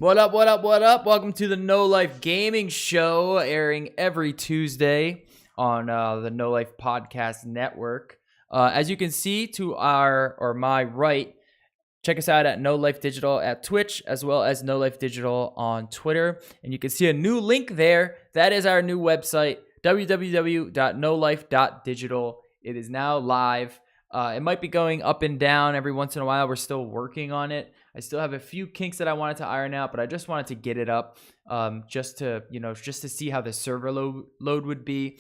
What up, what up, what up? Welcome to the No Life Gaming Show, airing every Tuesday on the No Life Podcast Network. As you can see to my right, check us out at No Life Digital at Twitch, as well as No Life Digital on Twitter. And you can see a new link there. That is our new website, www.nolife.digital. It is now live. It might be going up and down every once in a while. We're still working on it. I still have a few kinks that I wanted to iron out, but I just wanted to get it up just to see how the server load would be,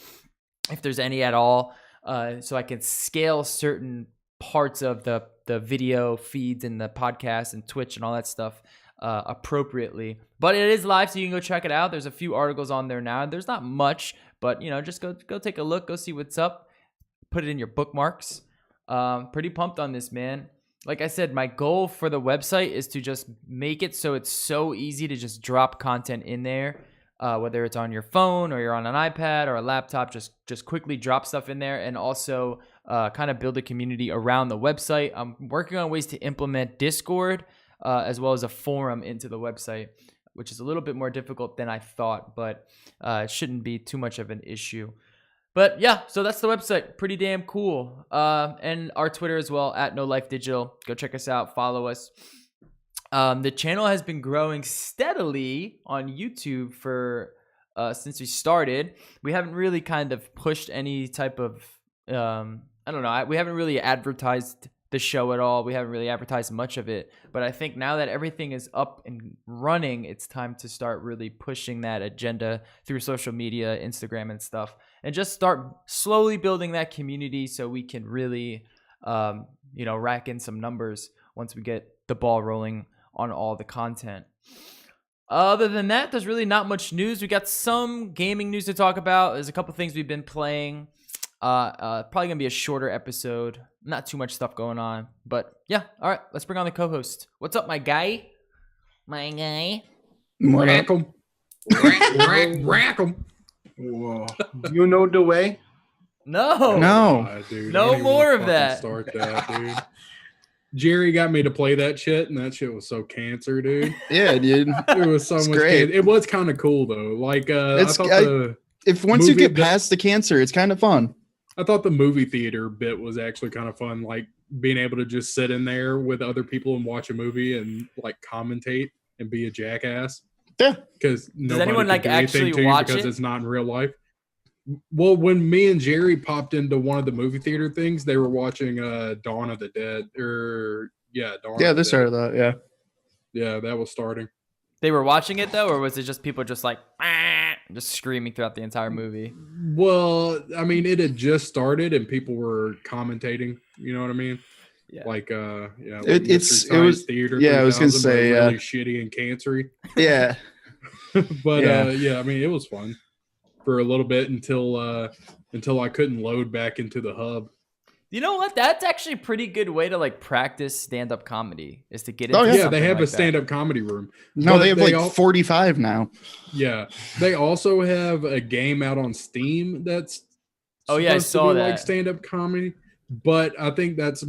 if there's any at all, so I can scale certain parts of the video feeds and the podcast and Twitch and all that stuff appropriately. But it is live, so you can go check it out. There's a few articles on there now. There's not much, but just go take a look, go see what's up, put it in your bookmarks. Pretty pumped on this, man. Like I said, my goal for the website is to just make it so it's so easy to just drop content in there, whether it's on your phone or you're on an iPad or a laptop. Just quickly drop stuff in there, and also kind of build a community around the website. I'm working on ways to implement Discord as well as a forum into the website, which is a little bit more difficult than I thought, but it shouldn't be too much of an issue. But yeah, so that's the website. Pretty damn cool. And our Twitter as well, at No Life Digital. Go check us out. Follow us. The channel has been growing steadily on YouTube for since we started. We haven't really kind of pushed any type of, we haven't really advertised the show at all. We haven't really advertised much of it. But I think now that everything is up and running, it's time to start really pushing that agenda through social media, Instagram and stuff. And just start slowly building that community so we can really, rack in some numbers once we get the ball rolling on all the content. Other than that, there's really not much news. We got some gaming news to talk about. There's a couple things we've been playing. Probably going to be a shorter episode. Not too much stuff going on. But yeah, all right, let's bring on the co-host. What's up, my guy? My guy? Rack 'em. Rack 'em. Whoa. Do you know the way? No. Dude, No more of that. Start that, dude. Jerry got me to play that shit, and that shit was so cancer, dude. Yeah, dude. It was so much great. It was kind of cool though. Like It's- I thought If once you get past the cancer, it's kind of fun. I thought the movie theater bit was actually kind of fun, like being able to just sit in there with other people and watch a movie and like commentate and be a jackass. Yeah. Because does anyone like actually watch because it? it's not in real life. Well, when me and Jerry popped into one of the movie theater things, they were watching Dawn of the Dead. They started that. Yeah. Yeah, that was starting. They were watching it though, or was it just people just like just screaming throughout the entire movie? Well, I mean, it had just started and people were commentating. You know what I mean? Yeah. Like, It was theater. yeah, I was gonna 3000, say, but really shitty and cancery. Yeah. But Yeah. I mean, it was fun for a little bit until I couldn't load back into the hub. You know what? That's actually a pretty good way to like practice stand-up comedy, is to get into Oh, yeah. Yeah, something they have like a stand-up comedy room. No, But they have 45 now. Yeah, they also have a game out on Steam that's Oh, yeah, I supposed to saw be that. like stand-up comedy, but I think that's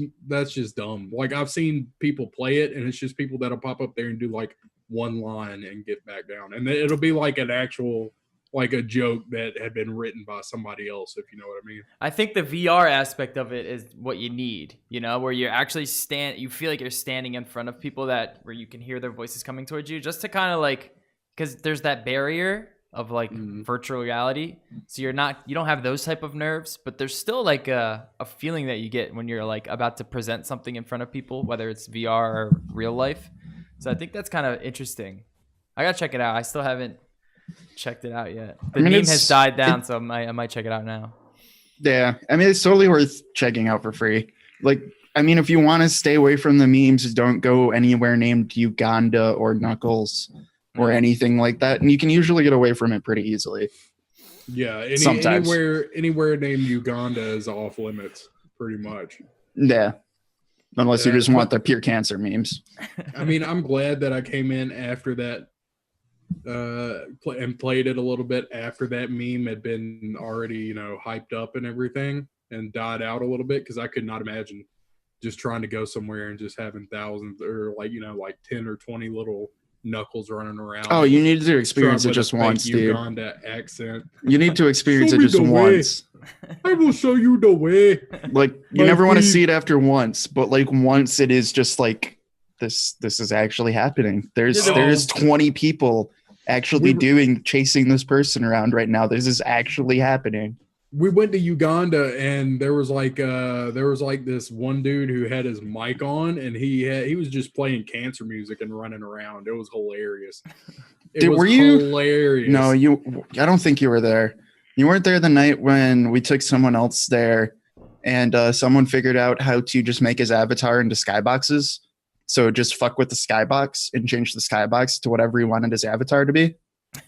just dumb. Like I've seen people play it, and it's just people that'll pop up there and do like one line and get back down, and then it'll be like an actual like a joke that had been written by somebody else, if you know what I mean. I think the VR aspect of it is what you need, where you're actually you feel like you're standing in front of people where you can hear their voices coming towards you, just to kind of like, because there's that barrier of like virtual reality. So you don't have those type of nerves, but there's still like a feeling that you get when you're like about to present something in front of people, whether it's VR or real life. So I think that's kind of interesting. I gotta check it out. I still haven't checked it out yet. The meme has died down, so I might check it out now. Yeah. I mean, it's totally worth checking out for free. Like, I mean, if you want to stay away from the memes, don't go anywhere named Uganda or Knuckles or anything like that. And you can usually get away from it pretty easily. Yeah, Sometimes. anywhere named Uganda is off limits, pretty much. Yeah. Unless you Yeah, just want the pure cancer memes. I mean, I'm glad that I came in after that and played it a little bit after that meme had been already, hyped up and everything and died out a little bit, because I could not imagine just trying to go somewhere and just having thousands or like 10 or 20 little Knuckles running around. Oh, you need to experience trying it with a just fake once, dude. Uganda accent. You need to experience Show it me just the way. once. I will show you the way. Like you My never want to queen. see it after once, but like once it is just like this is actually happening. There's Yeah, there's 20 people actually We- chasing this person around right now. This is actually happening. We went to Uganda and there was like this one dude who had his mic on and he was just playing cancer music and running around. It was hilarious. Dude, were you- hilarious. No, I don't think you were there. You weren't there the night when we took someone else there and someone figured out how to just make his avatar into skyboxes. So just fuck with the skybox and change the skybox to whatever he wanted his avatar to be.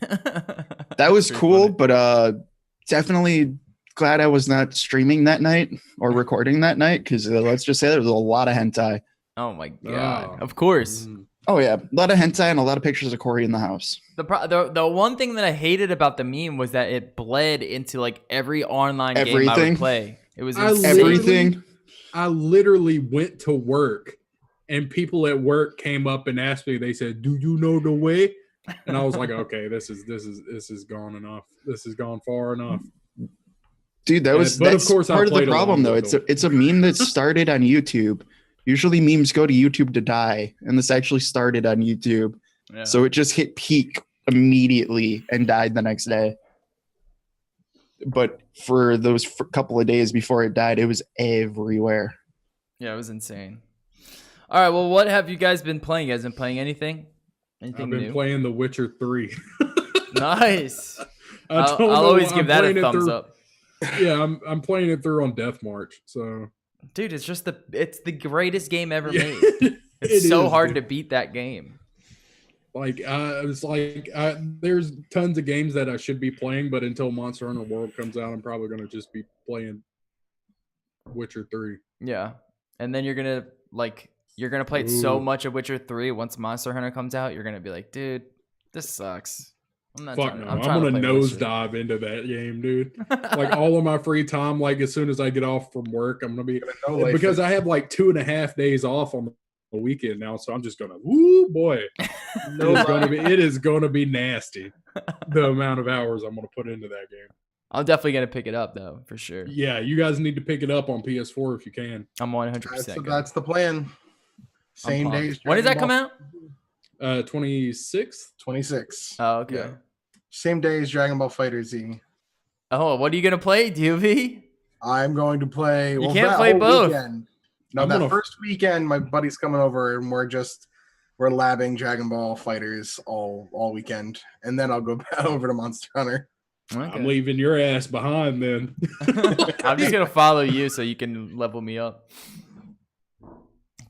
That was Pretty cool, funny. but definitely glad I was not streaming that night or recording that night because let's just say there was a lot of hentai. Oh my god! Oh. Of course. Mm. Oh yeah, a lot of hentai and a lot of pictures of Corey in the house. The one thing that I hated about the meme was that it bled into like every online game I Everything. would play. It was I insane. Everything. I literally went to work and people at work came up and asked me, they said, "Do you know the way?" And I was like, okay, this is gone enough. This has gone far enough. Dude, But that's of course I part of the played problem along though. with It's a meme that started on YouTube. Usually memes go to YouTube to die, and this actually started on YouTube. Yeah. So it just hit peak immediately and died the next day. But for those couple of days before it died, it was everywhere. Yeah, it was insane. All right, well, what have you guys been playing? You guys been playing anything? Anything I've been new? playing The Witcher 3. Nice. I I'll don't know, always I'm give that a playing it thumbs through- up. Yeah, I'm playing it through on Death March. So Dude, it's the greatest game ever Yeah, made. It's it so is, hard dude. to beat that game. Like it's like there's tons of games that I should be playing, but until Monster Hunter World comes out, I'm probably gonna just be playing Witcher 3. Yeah. And then you're gonna play it so Ooh. much of Witcher 3 once Monster Hunter comes out, you're gonna be like, dude, this sucks. I'm not Fuck trying, no, I'm I'm trying gonna to play Witcher. nosedive into that game, dude. Like all of my free time, like as soon as I get off from work, I'm gonna be because I have like 2.5 days off on the weekend now, so I'm just gonna woo boy. It is gonna be nasty. The amount of hours I'm gonna put into that game. I'm definitely gonna pick it up though, for sure. Yeah, you guys need to pick it up on PS4 if you can. I'm 100%. That's the plan. Same pumped. days. When does that Dragon come Ball out? 26th. 26. Oh, okay. Yeah. Same day as Dragon Ball FighterZ. Oh, what are you gonna play, DOOBie? I'm going to play. You well, can't that play whole both. Weekend. No, I'm that gonna- first weekend, my buddy's coming over and we're labbing Dragon Ball Fighters all weekend, and then I'll go back over to Monster Hunter. I'm Okay. leaving your ass behind then. I'm just gonna follow you so you can level me up.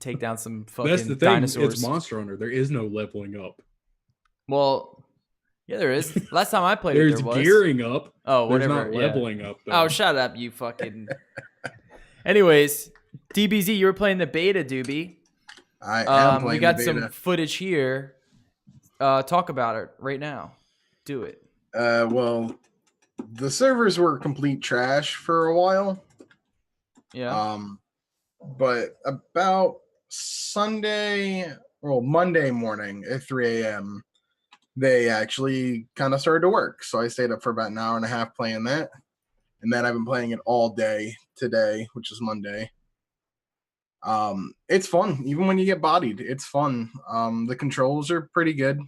Take down some fucking That's the thing. dinosaurs. It's Monster Hunter. There is no leveling up. Well, yeah, there is. Last time I played it, There's there was. gearing up. Oh, There's whatever. not yeah. leveling up. Though. Oh, shut up, you fucking. Anyways, DBZ, you were playing the beta, Doobie. I am playing We got the some beta. footage here. Talk about it right now. Do it. Well, the servers were complete trash for a while. Yeah. But about Monday morning at 3 a.m., they actually kind of started to work. So I stayed up for about an hour and a half playing that. And then I've been playing it all day today, which is Monday. It's fun. Even when you get bodied, it's fun. The controls are pretty good.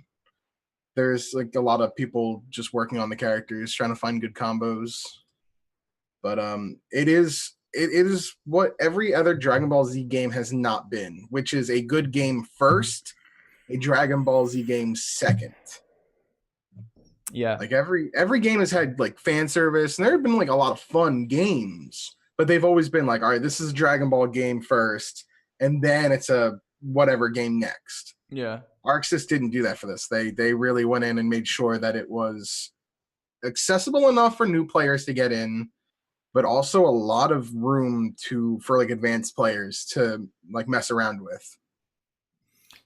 There's like a lot of people just working on the characters, trying to find good combos. But it is what every other Dragon Ball Z game has not been, which is a good game first, a Dragon Ball Z game second. Yeah. Like every game has had like fan service, and there have been like a lot of fun games, but they've always been like, all right, this is a Dragon Ball game first, and then it's a whatever game next. Yeah. Arxis didn't do that for this. They really went in and made sure that it was accessible enough for new players to get in, but also a lot of room for like advanced players to like mess around with.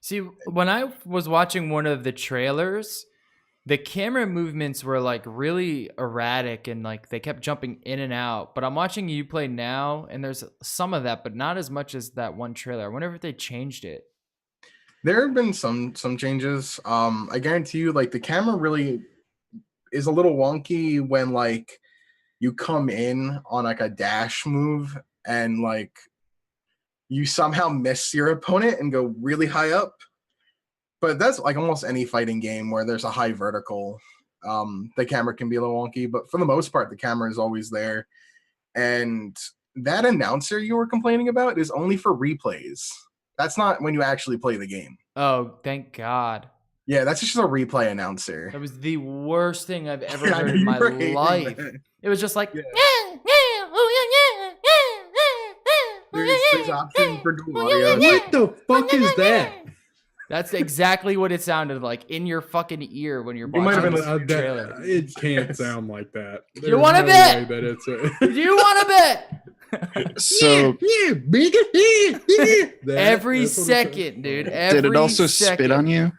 See, when I was watching one of the trailers, the camera movements were like really erratic and like they kept jumping in and out. But I'm watching you play now, and there's some of that, but not as much as that one trailer. I wonder if they changed it. There have been some changes. I guarantee you, like the camera really is a little wonky when like you come in on like a dash move and like you somehow miss your opponent and go really high up. But that's like almost any fighting game where there's a high vertical. The camera can be a little wonky, but for the most part, the camera is always there. And that announcer you were complaining about is only for replays. That's not when you actually play the game. Oh, thank God. Yeah, that's just a replay announcer. That was the worst thing I've ever Yeah, I heard know in you my were hating life. that. It was just like, Yeah. oh, There's options for dual audio. What the fuck is that? That's exactly what it sounded like in your fucking ear when you're You might have watching been this listening trailer. It can't sound like that. You want to bet? That it's Do you want to bet? So yeah, bigger. Every second, dude. Every did it also second. spit on you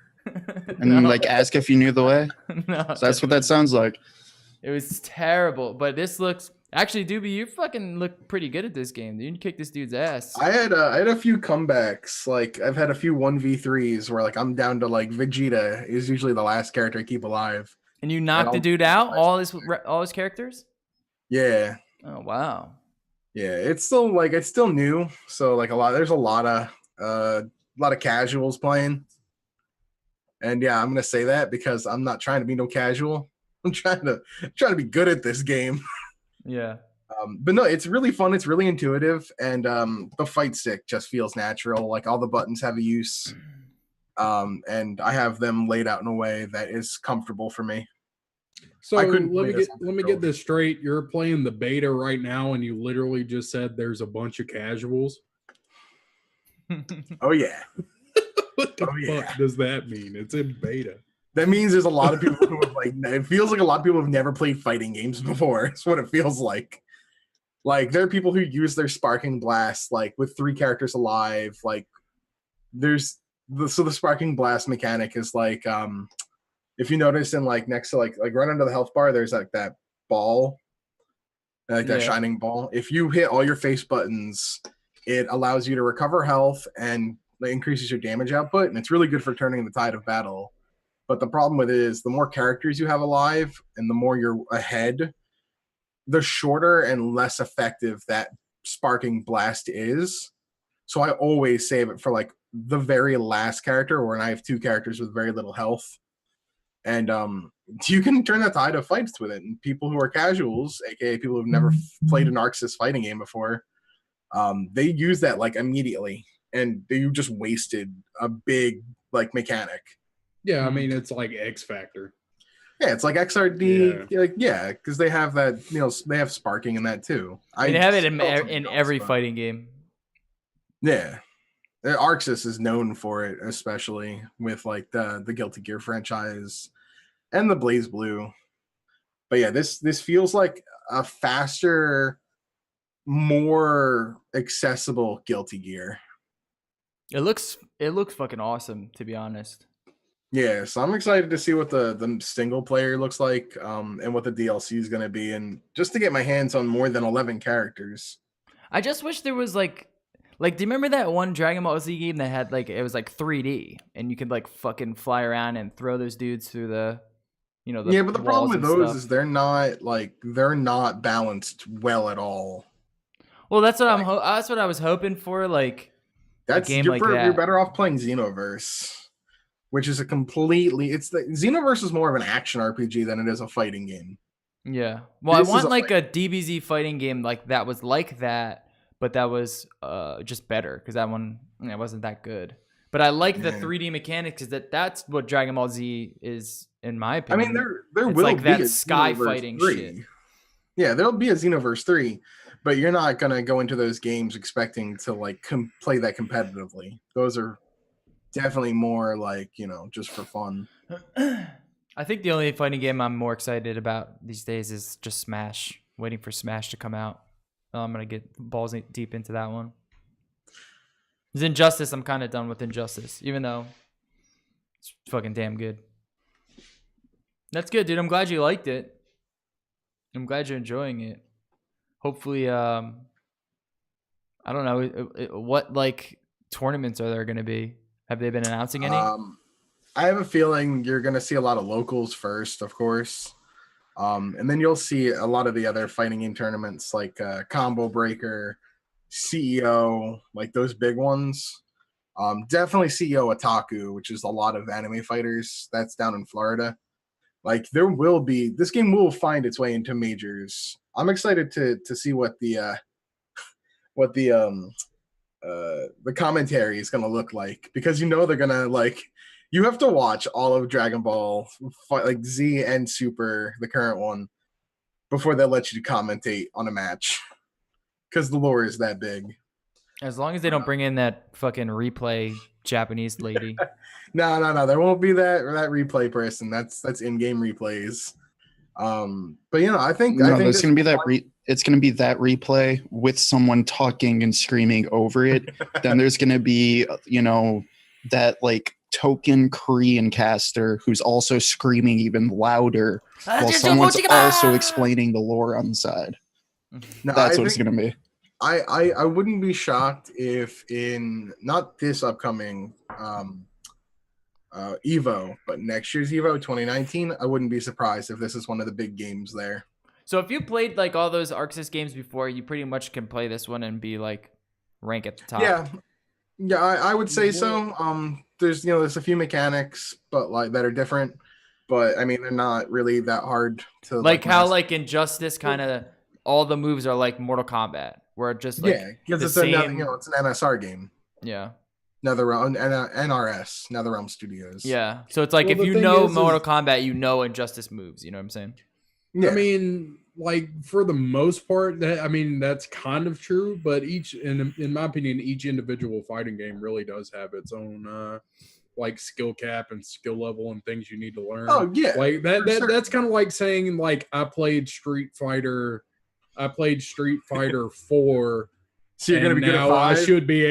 and No. like ask if you knew the way? No. So that's what that sounds like. It was terrible, but this looks actually, Doobie, you fucking look pretty good at this game. You kick this dude's ass. I had a few comebacks. Like I've had a few 1v3s where like I'm down to like Vegeta is usually the last character I keep alive. And you knocked the dude out, all his characters? Yeah. Oh wow. Yeah, it's still new. So like there's a lot of casuals playing. And yeah, I'm gonna say that because I'm not trying to be no casual. I'm trying to be good at this game. Yeah. But no, it's really fun. It's really intuitive, and the fight stick just feels natural. Like all the buttons have a use, and I have them laid out in a way that is comfortable for me. So I couldn't let play this me get this straight. You're playing the beta right now, and you literally just said there's a bunch of casuals. Oh yeah. What the Oh, yeah. fuck does that mean? It's in beta. That means there's a lot of people who have like. It feels like a lot of people have never played fighting games before. It's what it feels like. Like there are people who use their sparking blast like with 3 characters alive. Like there's the sparking blast mechanic is like if you notice in like next to like right under the health bar, there's like that ball, like that shining ball. If you hit all your face buttons, it allows you to recover health and increases your damage output, and it's really good for turning the tide of battle. But the problem with it is the more characters you have alive and the more you're ahead, the shorter and less effective that sparking blast is. So I always save it for like the very last character when I have 2 characters with very little health. And you can turn the tide of fights with it. And people who are casuals, aka people who've never played an Arc Sys fighting game before, they use that like immediately. And you just wasted a big like mechanic. Yeah, I mean it's like X Factor. Yeah, it's like XRD. Yeah, because they have that. They have sparking in that too. They have it in every fighting game. Yeah, Arc Sys is known for it, especially with like the Guilty Gear franchise and the Blaze Blue. But yeah, this feels like a faster, more accessible Guilty Gear. It looks fucking awesome, to be honest. Yeah, so I'm excited to see what the single player looks like, and what the DLC is going to be, and just to get my hands on more than 11 characters. I just wish there was like, do you remember that one Dragon Ball Z game that had like, it was like 3D, and you could like fucking fly around and throw those dudes through the, yeah, but the problem with those is they're not balanced well at all. Well, that's what that's what I was hoping for, like that's a game you're, like that. You're better off playing Xenoverse. Which is Xenoverse is more of an action RPG than it is a fighting game. Yeah. Well, I want like a DBZ fighting game like that was like that, but that was just better because that one wasn't that good. But I like the 3D mechanics because that's what Dragon Ball Z is, in my opinion. I mean, there will like be that a sky Xenoverse fighting 3. shit. Yeah, there'll be a Xenoverse 3, but you're not gonna go into those games expecting to like play that competitively. Those are definitely more like, just for fun. I think the only fighting game I'm more excited about these days is just Smash. Waiting for Smash to come out. I'm going to get balls deep into that one. Because Injustice, I'm kind of done with Injustice, even though it's fucking damn good. That's good, dude. I'm glad you liked it. I'm glad you're enjoying it. Hopefully, I don't know, what like tournaments are there going to be? Have they been announcing any? I have a feeling you're going to see a lot of locals first, of course. And then you'll see a lot of the other fighting game tournaments like Combo Breaker, CEO, like those big ones. Definitely CEO Otaku, which is a lot of anime fighters. That's down in Florida. Like there will be, this game will find its way into majors. I'm excited to see what the commentary is gonna look like, because they're gonna like, you have to watch all of Dragon Ball like Z and Super, the current one, before they let you commentate on a match, because the lore is that big. As long as they don't bring in that fucking replay Japanese lady. No, there won't be that replay person. That's in-game replays. But I think there's gonna be that it's gonna be that replay with someone talking and screaming over it. Then there's gonna be that like token Korean caster who's also screaming even louder while someone's also explaining the lore on the side. That's what it's gonna be. I wouldn't be shocked if in not this upcoming Evo, but next year's Evo 2019, I wouldn't be surprised if this is one of the big games there. So if you played like all those ArcSys games before, you pretty much can play this one and be like rank at the top. Yeah, I would say so. There's a few mechanics, but like that are different. But I mean, they're not really that hard to like how like Injustice kind of all the moves are like Mortal Kombat, where it just like because it's it's an NSR game. Yeah. NetherRealm, NRS, NetherRealm Studios. Yeah. So it's like if you know Mortal Kombat, you know Injustice moves. You know what I'm saying? Yeah. I mean, like for the most part, that's kind of true. But in my opinion, each individual fighting game really does have its own like skill cap and skill level and things you need to learn. Oh yeah, like that's kind of like saying like I played Street Fighter 4. So you're gonna be good at 5? I should be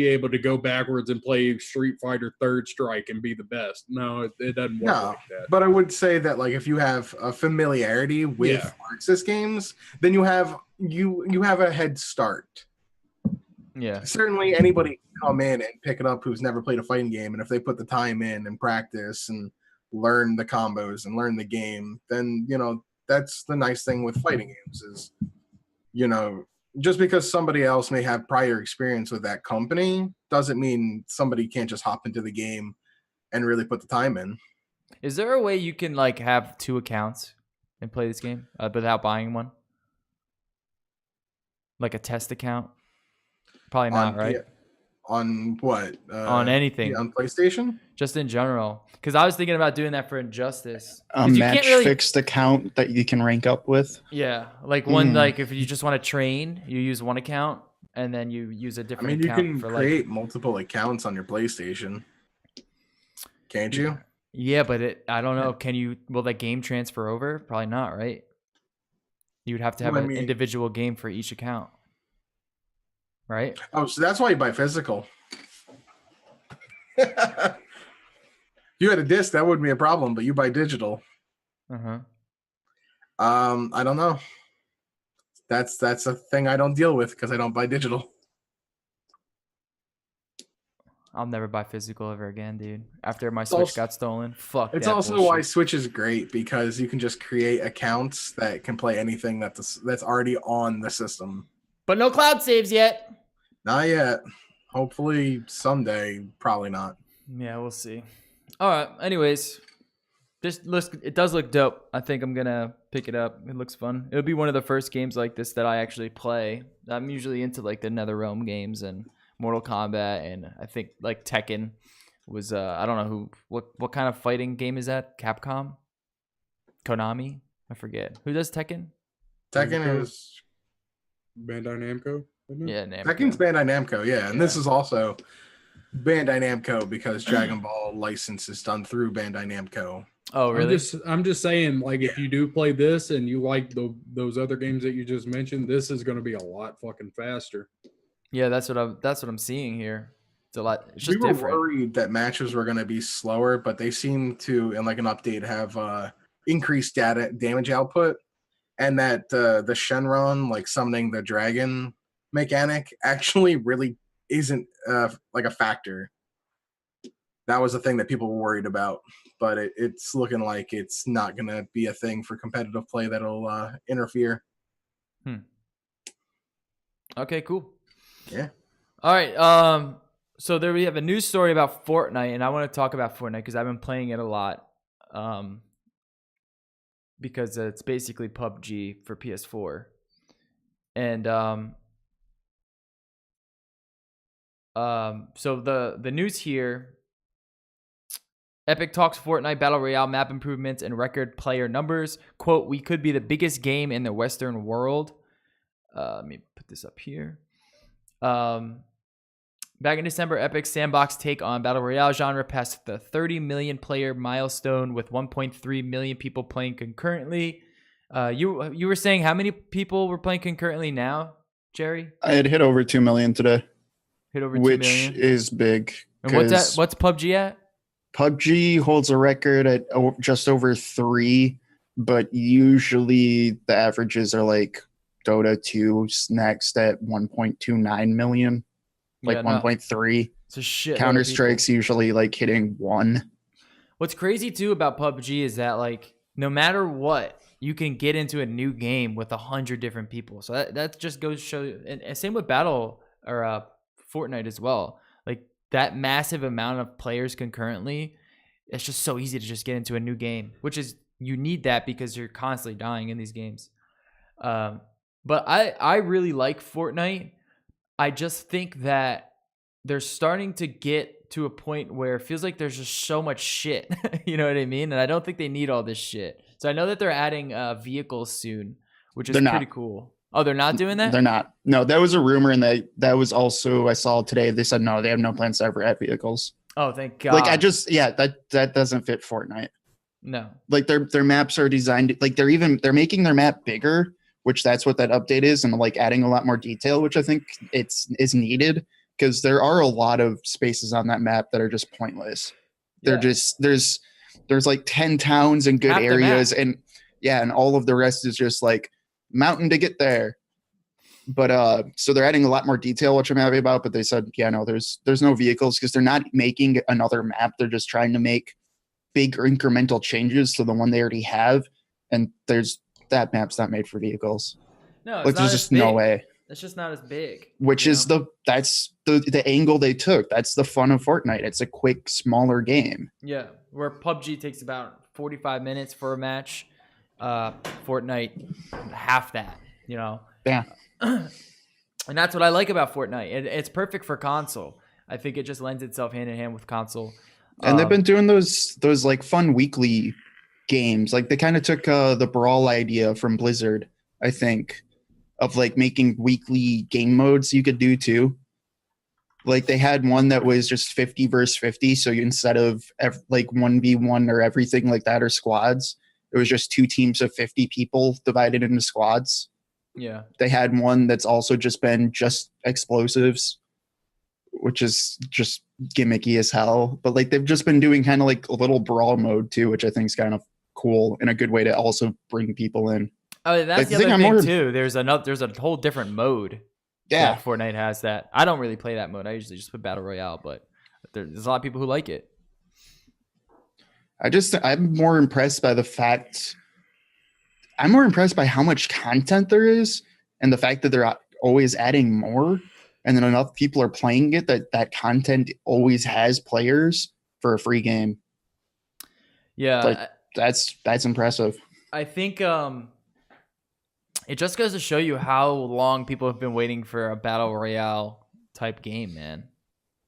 able to go backwards and play Street Fighter Third Strike and be the best. No, it doesn't work like that. But I would say that like if you have a familiarity with ArcSys games, then you have a head start. Yeah. Certainly anybody can come in and pick it up who's never played a fighting game, and if they put the time in and practice and learn the combos and learn the game, then that's the nice thing with fighting games is just because somebody else may have prior experience with that company doesn't mean somebody can't just hop into the game and really put the time in. Is there a way you can like have 2 accounts and play this game without buying one? Like a test account? Probably not, right? On what? On anything. Yeah, on PlayStation? Just in general. Because I was thinking about doing that for Injustice. A match fixed account that you can rank up with? Yeah. Like one, like if you just want to train, you use one account and then you use a different account. You can create multiple accounts on your PlayStation. Can't you? Yeah, but I don't know. Will that game transfer over? Probably not, right? You would have to have an individual game for each account. Right? Oh, so that's why you buy physical. If you had a disc, that wouldn't be a problem, but you buy digital. Uh-huh. I don't know. That's a thing I don't deal with because I don't buy digital. I'll never buy physical ever again, dude. After my Switch got stolen. Fuck. It's also why Switch is great, because you can just create accounts that can play anything that's already on the system. But no cloud saves yet. Not yet. Hopefully someday. Probably not. Yeah, we'll see. All right. Anyways, it does look dope. I think I'm gonna pick it up. It looks fun. It'll be one of the first games like this that I actually play. I'm usually into like the NetherRealm games and Mortal Kombat, and I think like Tekken was I don't know what kind of fighting game is that? Capcom? Konami? I forget. Who does Tekken? Tekken is Bandai Namco. Yeah, Namco. Tekken's Bandai Namco, yeah. And this is also Bandai Namco because Dragon Ball license is done through Bandai Namco. Oh, really? I'm just saying, like, if you do play this and you like those other games that you just mentioned, this is going to be a lot fucking faster. Yeah, that's what I'm seeing here. It's a lot. It's just different. We were worried that matches were going to be slower, but they seem to, in like an update, have increased damage output, and that the Shenron, like summoning the dragon mechanic, actually really isn't like a factor. That was a thing that people were worried about, but it's looking like it's not going to be a thing for competitive play that'll interfere. Okay, cool. Yeah. All right. So there we have a news story about Fortnite, and I want to talk about Fortnite because I've been playing it a lot. Because it's basically PUBG for PS4, and so the news here. Epic talks Fortnite Battle Royale map improvements and record player numbers. Quote, "We could be the biggest game in the Western world." Let me put this up here. Back in December, Epic's sandbox take on Battle Royale genre passed the 30 million player milestone with 1.3 million people playing concurrently. You were saying how many people were playing concurrently now, Jerry? I had hit over 2 million today, Hit over 2 which million. is big. And what's 'cause What's PUBG at? PUBG holds a record at just over 3, but usually the averages are like Dota 2 next at 1.29 million, like Yeah, no, 1.3. it's a shit. Counter Strike's usually like hitting 1. What's crazy too about PUBG is that like no matter what, you can get into a new game with 100 different people. So that just goes to show. And same with Battle or Fortnite as well. Like that massive amount of players concurrently, it's just so easy to just get into a new game, which is you need that because you're constantly dying in these games. But I really like Fortnite. I just think that they're starting to get to a point where it feels like there's just so much shit. You know what I mean? And I don't think they need all this shit. So I know that they're adding vehicles soon, which is pretty cool. Oh, they're not doing that? They're not. No, that was a rumor, and that was also I saw today. They said no, they have no plans to ever add vehicles. Oh, thank God. Like that doesn't fit Fortnite. No. Like their maps are designed like they're making their map bigger, which that's what that update is, and like adding a lot more detail, which I think is needed because there are a lot of spaces on that map that are just pointless. They're just there's like 10 towns and good Half the areas, map. and all of the rest is just like mountain to get there. But so they're adding a lot more detail, which I'm happy about. But they said, yeah, no, there's no vehicles because they're not making another map. They're just trying to make big incremental changes to the one they already have. And that map's not made for vehicles. No, it's like not there's as just big. no way. It's just not as big. Which is that's the angle they took. That's the fun of Fortnite. It's a quick, smaller game. Yeah, where PUBG takes about 45 minutes for a match. Fortnite, half that, you know? Yeah. And that's what I like about Fortnite. It's perfect for console. I think it just lends itself hand in hand with console. And they've been doing those like fun weekly games. Like they kind of took the Brawl idea from Blizzard, I think, of like making weekly game modes you could do too. Like they had one that was just 50 versus 50. So instead of like 1v1 or everything like that or squads, it was just 2 teams of 50 people divided into squads. Yeah. They had one that's also just been just explosives, which is just gimmicky as hell. But like they've just been doing kind of like a little brawl mode too, which I think is kind of cool and a good way to also bring people in. Oh, that's like, the other thing too. There's a whole different mode. Yeah, Fortnite has that. I don't really play that mode. I usually just put Battle Royale, but there's a lot of people who like it. I'm more impressed by the fact. I'm more impressed by how much content there is and the fact that they're always adding more, and then enough people are playing it that content always has players for a free game. Yeah, like, that's impressive. I think it just goes to show you how long people have been waiting for a Battle Royale type game, man.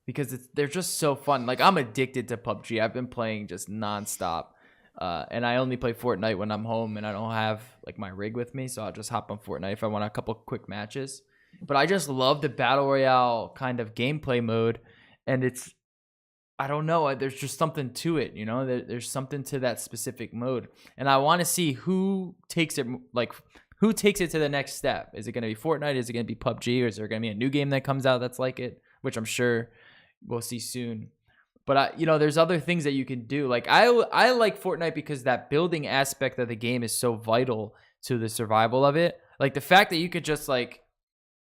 Because they're just so fun. Like I'm addicted to PUBG. I've been playing just nonstop. And I only play Fortnite when I'm home and I don't have like my rig with me, so I'll just hop on Fortnite if I want a couple quick matches. But I just love the Battle Royale kind of gameplay mode, and I don't know, there's just something to it, you know? There's something to that specific mode, and I want to see who takes it to the next step. Is it going to be Fortnite? Is it going to be PUBG? Or is there going to be a new game that comes out that's like it, which I'm sure we'll see soon. But there's other things that you can do. Like I like Fortnite because that building aspect of the game is so vital to the survival of it. Like the fact that you could just like,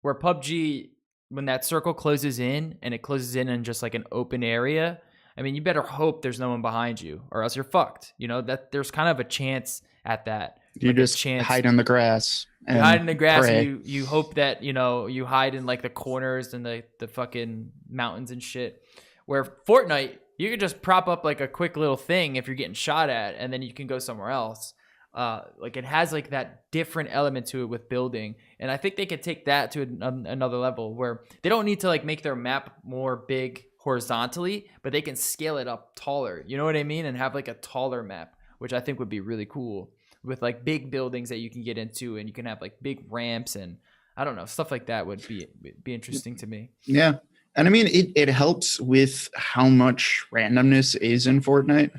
where PUBG, when that circle closes in and it closes in just like an open area, I mean, you better hope there's no one behind you, or else you're fucked. You know that there's kind of a chance at that. You like a just chance. hide in the grass. And You hide in the grass. pray. And you hope that you hide in like the corners and the fucking mountains and shit. Where Fortnite, you can just prop up like a quick little thing if you're getting shot at, and then you can go somewhere else. Like it has like that different element to it with building, and I think they could take that to another level where they don't need to like make their map more big horizontally, but they can scale it up taller. You know what I mean? And have like a taller map, which I think would be really cool with like big buildings that you can get into, and you can have like big ramps and I don't know, stuff like that would be interesting to me. Yeah. And I mean, it helps with how much randomness is in Fortnite.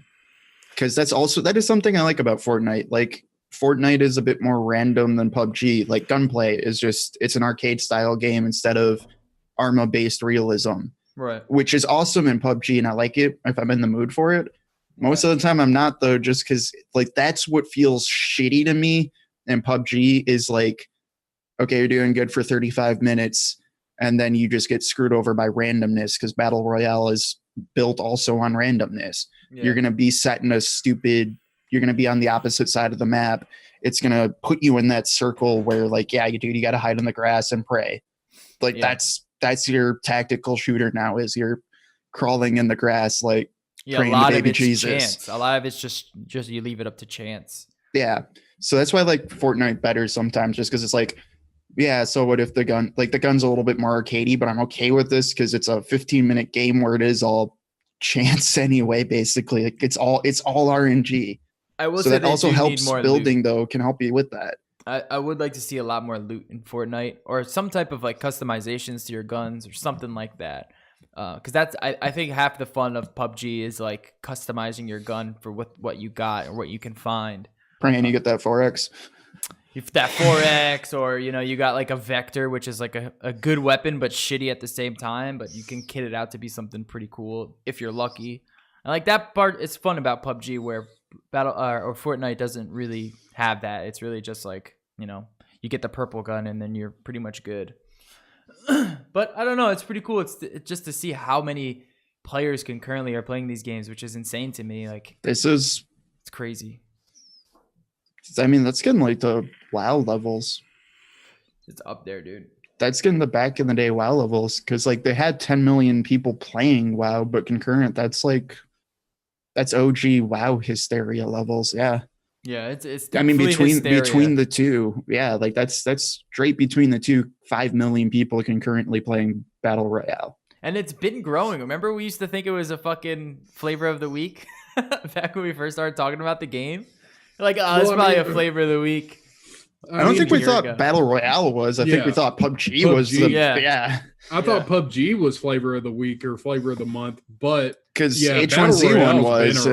Because that is something I like about Fortnite. Like Fortnite is a bit more random than PUBG. Like gunplay is just, it's an arcade style game instead of Arma based realism. Right. Which is awesome in PUBG, and I like it if I'm in the mood for it. Most of the time I'm not, though, just because like that's what feels shitty to me. And PUBG is like, okay, you're doing good for 35 minutes, and then you just get screwed over by randomness because Battle Royale is built also on randomness. Yeah. You're going to be set in you're going to be on the opposite side of the map. It's going to put you in that circle where like, yeah, you got to hide in the grass and pray. Like that's your tactical shooter now, is you're crawling in the grass, like praying to baby Jesus. Chance. A lot of it's just you leave it up to chance. Yeah. So that's why I like Fortnite better sometimes, just because it's like, yeah, so what if the gun's a little bit more arcadey, but I'm okay with this because it's a 15-minute game where it is all chance anyway, basically. Like it's all RNG. I will so say that also helps building loot. Though, can help you with that. I would like to see a lot more loot in Fortnite, or some type of like customizations to your guns or something like that. Because that's I think half the fun of PUBG is like customizing your gun for what you got or what you can find. Praying you get that 4X. If that 4X, or you got like a Vector, which is like a good weapon but shitty at the same time, but you can kit it out to be something pretty cool if you're lucky. And like that part is fun about PUBG, where or Fortnite doesn't really have that. It's really just like you get the purple gun and then you're pretty much good. But I don't know, it's pretty cool. It's just to see how many players concurrently are playing these games, which is insane to me. Like it's crazy. I mean, that's getting like the WoW levels. It's up there, dude. That's getting the back in the day WoW levels, because like they had 10 million people playing WoW, but concurrent. That's OG WoW hysteria levels. Yeah. Yeah, it's. I mean, between the two, yeah, like that's straight between the two. 5 million people concurrently playing Battle Royale, and it's been growing. Remember, we used to think it was a fucking flavor of the week back when we first started talking about the game. Like, it's probably a flavor of the week. I don't think we thought Battle Royale was. I think we thought PUBG was. I thought PUBG was flavor of the week or flavor of the month, but because H1Z1 was,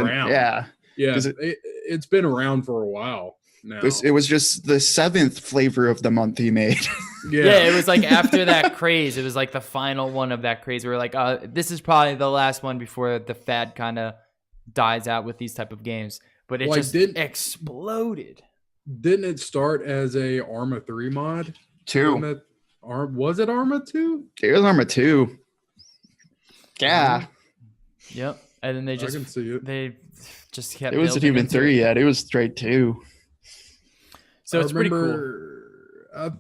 it's been around for a while now. It was just the 7th flavor of the month he made. Yeah, it was like after that craze. It was like the final one of that craze. We were like, this is probably the last one before the fad kind of dies out with these type of games. But it just exploded. Didn't it start as a Arma 3 mod? 2. Was it Arma 2? It was Arma 2. Yeah. Yep. And then they just I can see it. They just kept. It wasn't even 3 yet. It was straight 2. So it's pretty cool. I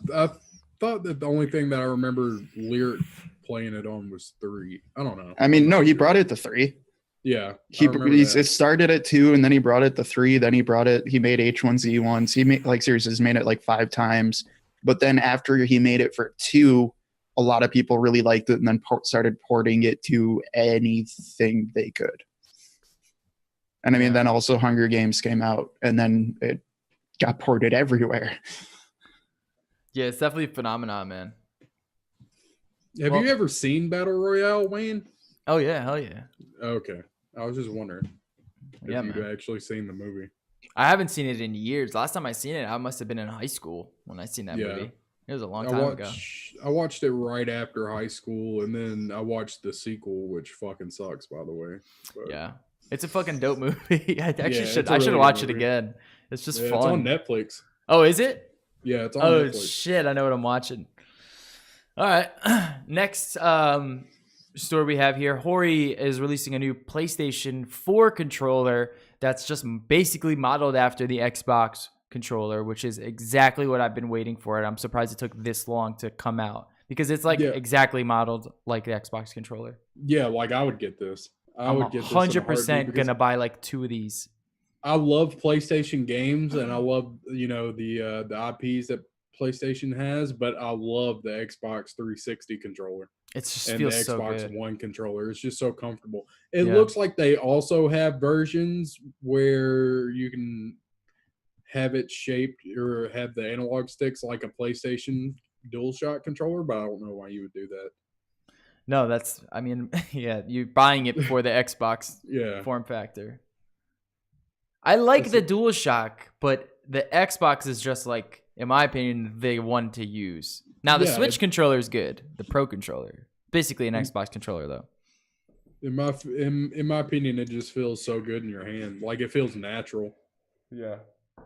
thought that the only thing that I remember Lyric playing it on was 3. I don't know. I mean, no, he brought it to 3. Yeah, it started at 2, and then he brought it to 3. Then he made H1Z1s. He made he's made it like 5 times. But then after he made it for 2, a lot of people really liked it, and then started porting it to anything they could. And I mean, then also Hunger Games came out, and then it got ported everywhere. Yeah, it's definitely a phenomenon, man. Have you ever seen Battle Royale, Wayne? Oh yeah, hell yeah. Okay, I was just wondering if you'd actually seen the movie. I haven't seen it in years. Last time I seen it, I must have been in high school when I seen that movie. It was a long time ago. I watched it right after high school, and then I watched the sequel, which fucking sucks, by the way. But, yeah, it's a fucking dope movie. I should watch it again. It's just fun. It's on Netflix. Oh, is it? Yeah, it's on Netflix. Oh shit, I know what I'm watching. All right, next. story we have here, Hori is releasing a new PlayStation 4 controller that's just basically modeled after the Xbox controller, which is exactly what I've been waiting for. And I'm surprised it took this long to come out because it's like exactly modeled like the Xbox controller. Yeah, like I would get this. I would get this in a 100% heartbeat because gonna buy like 2 of these. I love PlayStation games and I love, the IPs that PlayStation has, but I love the Xbox 360 controller. It just And the feels so Xbox good. One controller. It's just so comfortable. It Yeah. looks like they also have versions where you can have it shaped or have the analog sticks like a PlayStation DualShock controller, but I don't know why you would do that. No, yeah, you're buying it for the Xbox Yeah. form factor. I like the DualShock, but the Xbox is just like, in my opinion, the one to use. Now, the Switch controller is good. The Pro controller. Basically an Xbox controller, though. In my opinion, it just feels so good in your hand. Like it feels natural. Yeah.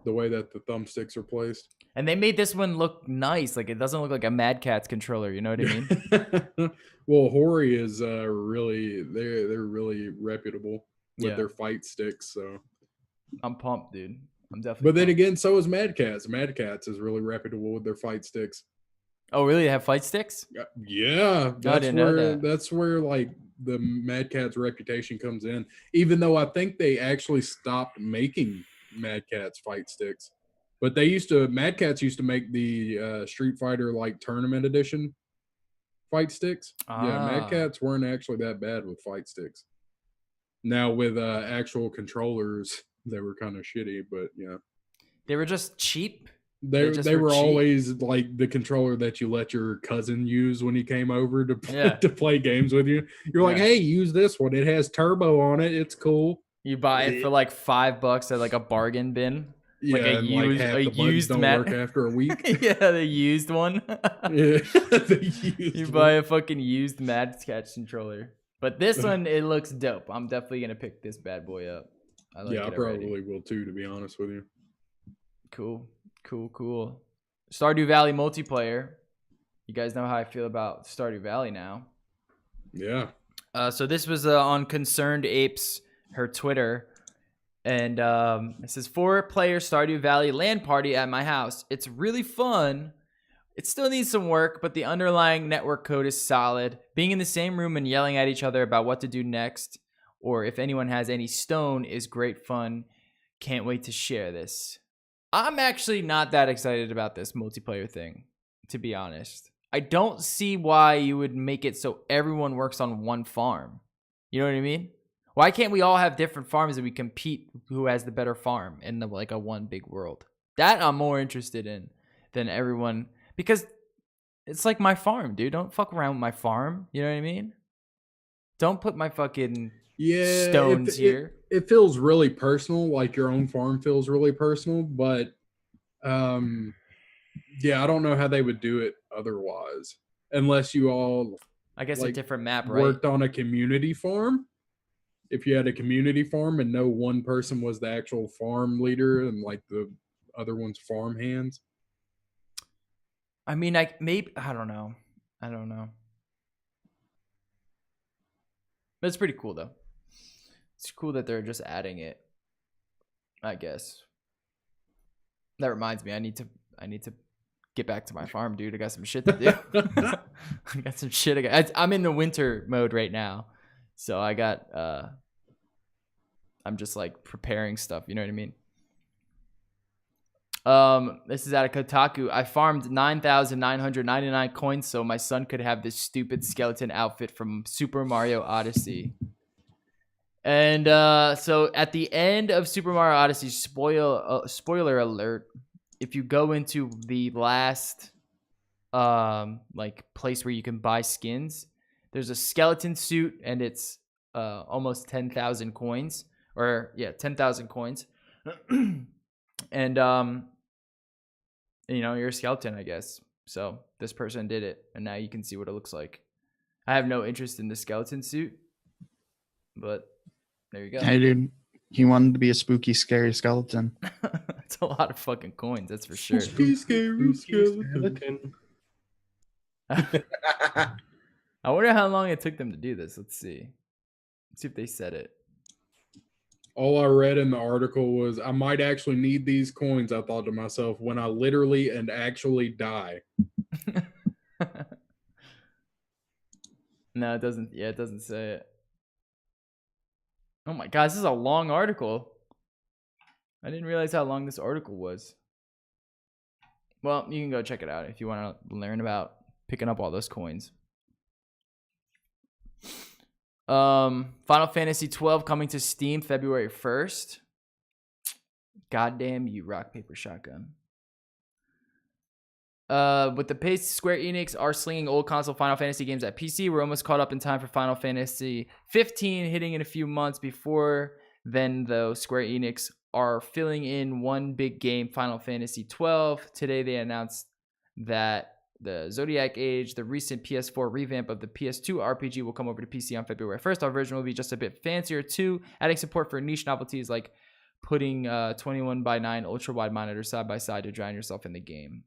The way that the thumbsticks are placed. And they made this one look nice. Like it doesn't look like a Mad Catz controller. You know what I mean? Well, Hori is really they're really reputable with their fight sticks. So I'm pumped, dude. I'm definitely. But then again, so is Mad Catz. Mad Catz is really reputable with their fight sticks. Oh, really? They have fight sticks? Yeah, I didn't know that. That's where like the Mad Catz reputation comes in. Even though I think they actually stopped making Mad Catz fight sticks, but Mad Catz used to make the Street Fighter like tournament edition fight sticks. Yeah, Mad Catz weren't actually that bad with fight sticks. Now with actual controllers, they were kind of shitty, but yeah, they were just cheap. They were cheap. Always like the controller that you let your cousin use when he came over to play games with you. You're like, hey, use this one. It has turbo on it. It's cool. You buy it for like $5 at like a bargain bin. Yeah, like a used don't work after a week. Yeah, the used one. Yeah, you buy a fucking used Mad Catz controller. But this one, it looks dope. I'm definitely gonna pick this bad boy up. I probably will too, to be honest with you. Cool. Stardew Valley multiplayer. You guys know how I feel about Stardew Valley now. Yeah. So this was on Concerned Apes, her Twitter. And it says 4-player Stardew Valley LAN party at my house. It's really fun. It still needs some work, but the underlying network code is solid. Being in the same room and yelling at each other about what to do next, or if anyone has any stone, is great fun. Can't wait to share this. I'm actually not that excited about this multiplayer thing, to be honest. I don't see why you would make it so everyone works on one farm. You know what I mean? Why can't we all have different farms and we compete who has the better farm in like a one big world? That I'm more interested in than everyone, because it's like my farm, dude. Don't fuck around with my farm. You know what I mean? Don't put my fucking stones here. It feels really personal, like your own farm feels really personal, but I don't know how they would do it otherwise, unless you all, I guess, a different map, right? Worked on a community farm. If you had a community farm and no one person was the actual farm leader and like the other one's farm hands. I mean, I don't know. But it's pretty cool though. It's cool that they're just adding it, I guess. That reminds me, I need to get back to my farm, dude. I got some shit to do. I got some shit. I'm in the winter mode right now, so I got. I'm just like preparing stuff. You know what I mean? This is out of Kotaku. I farmed 9,999 coins so my son could have this stupid skeleton outfit from Super Mario Odyssey. And so at the end of Super Mario Odyssey, spoiler alert, if you go into the last like place where you can buy skins, there's a skeleton suit and it's almost 10,000 coins, or 10,000 coins. And you're a skeleton, I guess. So this person did it, and now you can see what it looks like. I have no interest in the skeleton suit, but there you go. Hey, dude, he wanted to be a spooky, scary skeleton. That's a lot of fucking coins, that's for sure. Spooky, scary skeleton. I wonder how long it took them to do this. Let's see. Let's see if they said it. All I read in the article was, I might actually need these coins, I thought to myself, when I literally and actually die. No, it doesn't. Yeah, it doesn't say it. Oh my God, this is a long article. I didn't realize how long this article was. Well, you can go check it out if you want to learn about picking up all those coins. Final Fantasy 12 coming to Steam February 1st. Goddamn you, rock, paper, shotgun. With the pace, Square Enix are slinging old console Final Fantasy games at PC. We're almost caught up in time for Final Fantasy 15 hitting in a few months. Before then, though, Square Enix are filling in one big game, Final Fantasy 12. Today, they announced that the Zodiac Age, the recent PS4 revamp of the PS2 RPG, will come over to PC on February 1st. Our version will be just a bit fancier, too, adding support for niche novelties like putting 21:9 ultra-wide monitors side by side to drown yourself in the game.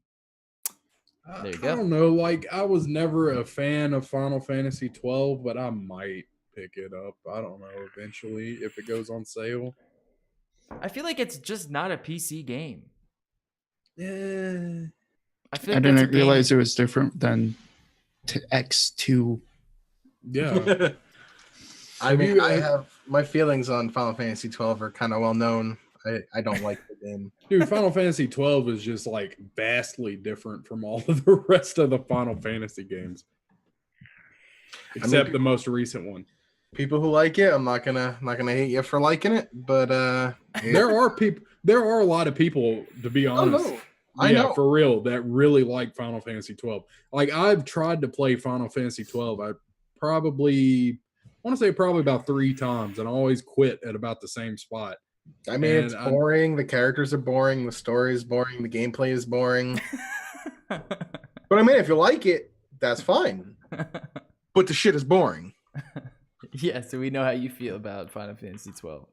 There you go. I don't know. Like, I was never a fan of Final Fantasy 12, but I might pick it up. I don't know, eventually, if it goes on sale. I feel like it's just not a PC game. Yeah. I feel I like didn't realize it was different than X2. Yeah. I mean, I have my feelings on Final Fantasy 12 are kind of well known. I don't like the game. Dude, Final Fantasy 12 is just like vastly different from all of the rest of the Final Fantasy games. Except the most recent one. People who like it, I'm not gonna hate you for liking it, but There are a lot of people, to be honest. I know. For real, that really like Final Fantasy 12. Like, I've tried to play Final Fantasy 12. I want to say probably about 3 times, and I always quit at about the same spot. I mean, it's boring. The characters are boring. The story is boring. The gameplay is boring. But I mean, if you like it, that's fine. But the shit is boring. Yeah, so we know how you feel about Final Fantasy 12.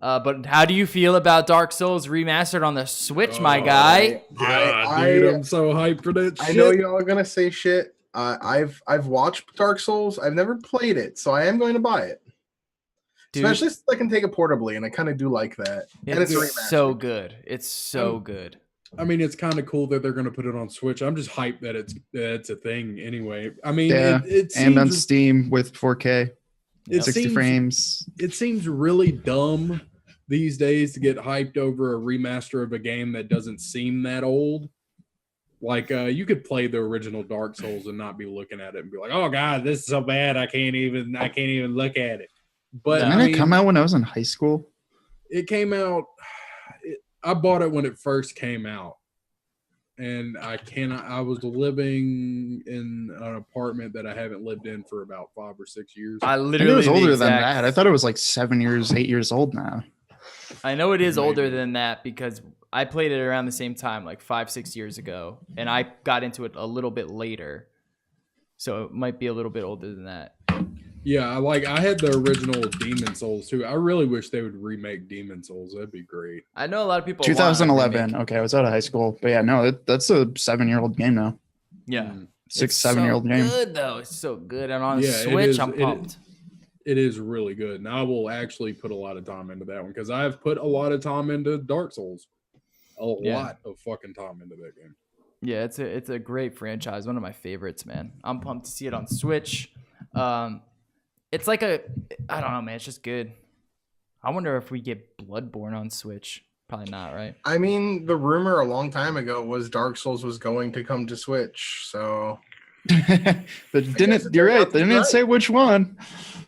But how do you feel about Dark Souls remastered on the Switch, my guy? Dude, I'm so hyped for that shit. I know y'all are gonna say shit. I've watched Dark Souls. I've never played it, so I am going to buy it. Dude, especially since I can take it portably, and I kind of do like that. And it's so good. It's so good. I mean, it's kind of cool that they're going to put it on Switch. I'm just hyped that it's a thing anyway. I mean, it seems, and on Steam with 4K, 60 frames. It seems really dumb these days to get hyped over a remaster of a game that doesn't seem that old. Like, you could play the original Dark Souls and not be looking at it and be like, "Oh God, this is so bad. I can't even look at it." But didn't it come out when I was in high school? It came out. I bought it when it first came out, and I was living in an apartment that I haven't lived in for about 5 or 6 years. I think it was older than that. I thought it was like 7 years, 8 years old now. I know it is older than that because I played it around the same time, like 5-6 years ago, and I got into it a little bit later, so it might be a little bit older than that. Yeah, I had the original Demon Souls too. I really wish they would remake Demon Souls. That'd be great. I know a lot of people. 2011. Okay, I was out of high school, but yeah, no, that's a 7-year-old game now. Yeah, 6-7-year-old game. Good though, it's so good, and on Switch, I'm pumped. It is really good, and I will actually put a lot of time into that one because I've put a lot of time into Dark Souls. A lot of fucking time into that game. Yeah, it's a great franchise, one of my favorites, man. I'm pumped to see it on Switch. It's like I don't know, man. It's just good. I wonder if we get Bloodborne on Switch. Probably not, right? I mean, the rumor a long time ago was Dark Souls was going to come to Switch, so. But you're right. They didn't say which one.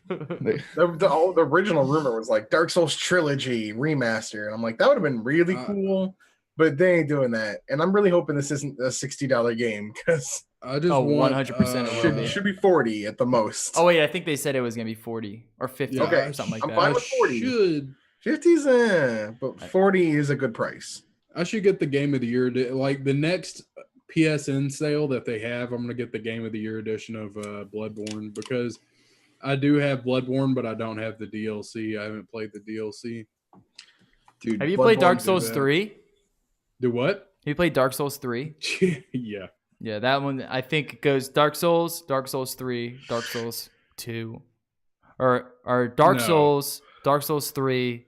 The original rumor was like Dark Souls Trilogy remaster, and I'm like, that would have been really cool, but they ain't doing that. And I'm really hoping this isn't a $60 game because. I just 100% should be 40 at the most. Oh wait, I think they said it was gonna be 40 or 50 or something like that. I'm fine with 40. 50's but 40 is a good price. I should get the Game of the Year. Like the next PSN sale that they have, I'm gonna get the Game of the Year edition of Bloodborne because I do have Bloodborne, but I don't have the DLC. I haven't played the DLC. Dude, have you played Dark Souls 3? Do what? Have you played Dark Souls 3? Yeah. Yeah, that one I think goes Dark Souls, Dark Souls 3, Dark Souls 2, or Dark No. Souls, Dark Souls 3,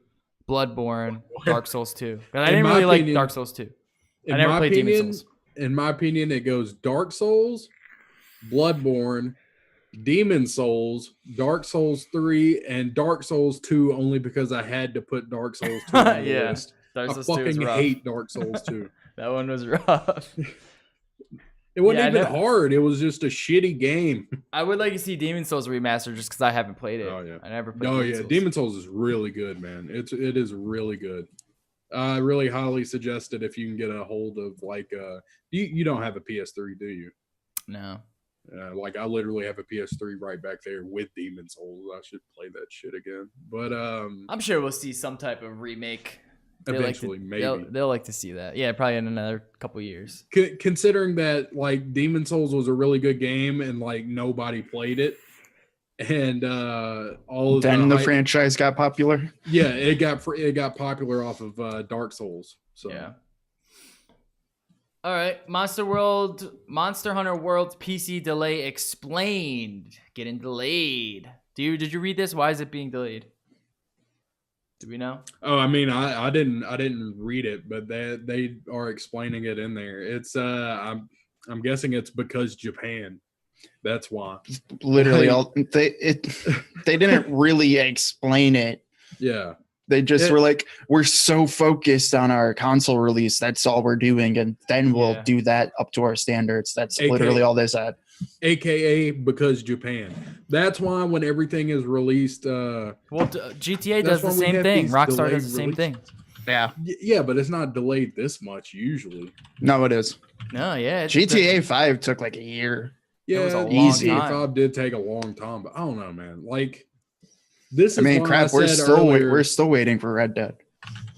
Bloodborne, Dark Souls 2. Because I In didn't my really like opinion- Dark Souls 2. I In never my played Demon opinion, Souls. in my opinion, it goes Dark Souls, Bloodborne, Demon Souls, Dark Souls 3, and Dark Souls 2 only because I had to put Dark Souls 2 on the Yeah, list. Dark I Souls 2 is fucking rough. hate Dark Souls 2. That one was rough. It wasn't Yeah, I even know. hard. It was just a shitty game. I would like to see Demon Souls remastered just because I haven't played it. Oh, yeah. I never played Oh Demon yeah, Souls. Demon Souls is really good, man. It is really good. I really highly suggest it if you can get a hold of like you don't have a PS3, do you? No. Like I literally have a PS3 right back there with Demon Souls. I should play that shit again. But I'm sure we'll see some type of remake. eventually maybe. They'll like to see that. Yeah, probably in another couple years. Considering that like Demon Souls was a really good game and like nobody played it, and all of Then the hype- franchise got popular. yeah, it got popular off of Dark Souls. So Yeah. All right, Monster Hunter World's PC delay explained. Getting delayed. Did you read this? Why is it being delayed? Do we know? Oh, I mean, I didn't read it, but they are explaining it in there. It's I'm guessing it's because Japan. That's why. Literally, they didn't really explain it. Yeah. They just were like, we're so focused on our console release. That's all we're doing. And then we'll do that up to our standards. That's literally all they said. AKA because Japan. That's why when everything is released. Well, GTA That's does the why we same have thing. these Rockstar delayed does the same thing. Yeah. Yeah, but it's not delayed this much usually. No, it is. No, yeah. it's GTA 5 took like a year. Yeah, was a long Easy. time. GTA 5 did take a long time, but I don't know, man. Like this I is mean, why crap, I we're said still earlier, we're still waiting for Red Dead.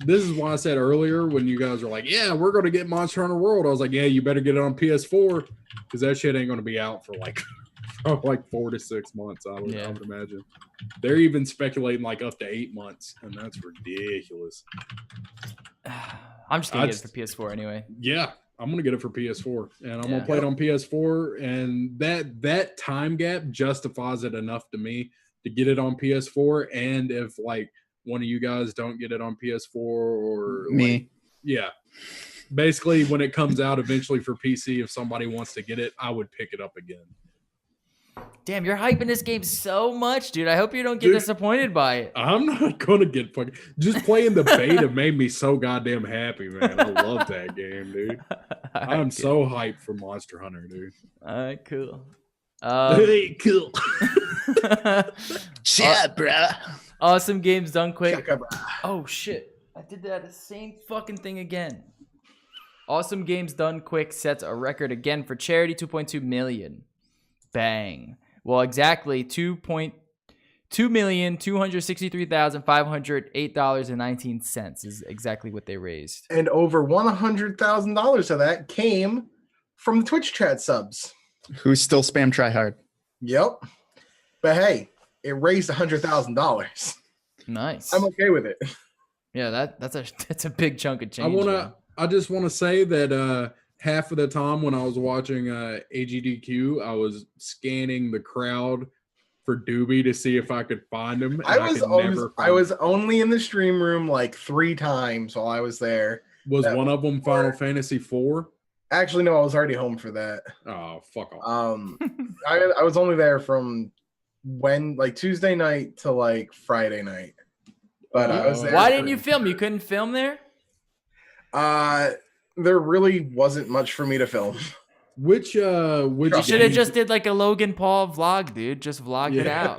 This is why I said earlier when you guys were like, "Yeah, we're going to get Monster Hunter World." I was like, "Yeah, you better get it on PS4 because that shit ain't going to be out for like 4 to 6 months." I would imagine. They're even speculating like up to 8 months, and that's ridiculous. I'm just gonna get it for PS4 anyway. Yeah, I'm gonna get it for PS4, and I'm gonna play it on PS4, and that time gap justifies it enough to me to get it on PS4. And if like one of you guys don't get it on PS4 or Me. like, yeah, basically when it comes out eventually for PC, if somebody wants to get it, I would pick it up again. Damn, you're hyping this game so much, dude. I hope you don't get disappointed by it. I'm not gonna get fucking. Just playing the beta made me so goddamn happy, man. I love that game, dude. I'm so hyped for Monster Hunter, dude. All right, cool. Cool. Yeah, bruh. Awesome games done quick. Chaka, bro. Oh shit! I did the same fucking thing again. Awesome games done quick sets a record again for charity. 2.2 million. Bang. Well, exactly $2,263,508.19 is exactly what they raised. And over $100,000 of that came from the Twitch chat subs. Who still spam try hard? Yep. But hey, it raised $100,000. Nice. I'm okay with it. Yeah, that's a big chunk of change. I just want to say that half of the time when I was watching AGDQ, I was scanning the crowd for DOOBIE to see if I could find him. I was only in the stream room like 3 times while I was there. Was one of them Final Fantasy IV? Actually, no, I was already home for that. Oh, fuck off. I was only there from Tuesday night to like Friday night. But I was there. Why didn't you film? You couldn't film there? There really wasn't much for me to film. Which You should have just did like a Logan Paul vlog, dude. Just vlogged it out.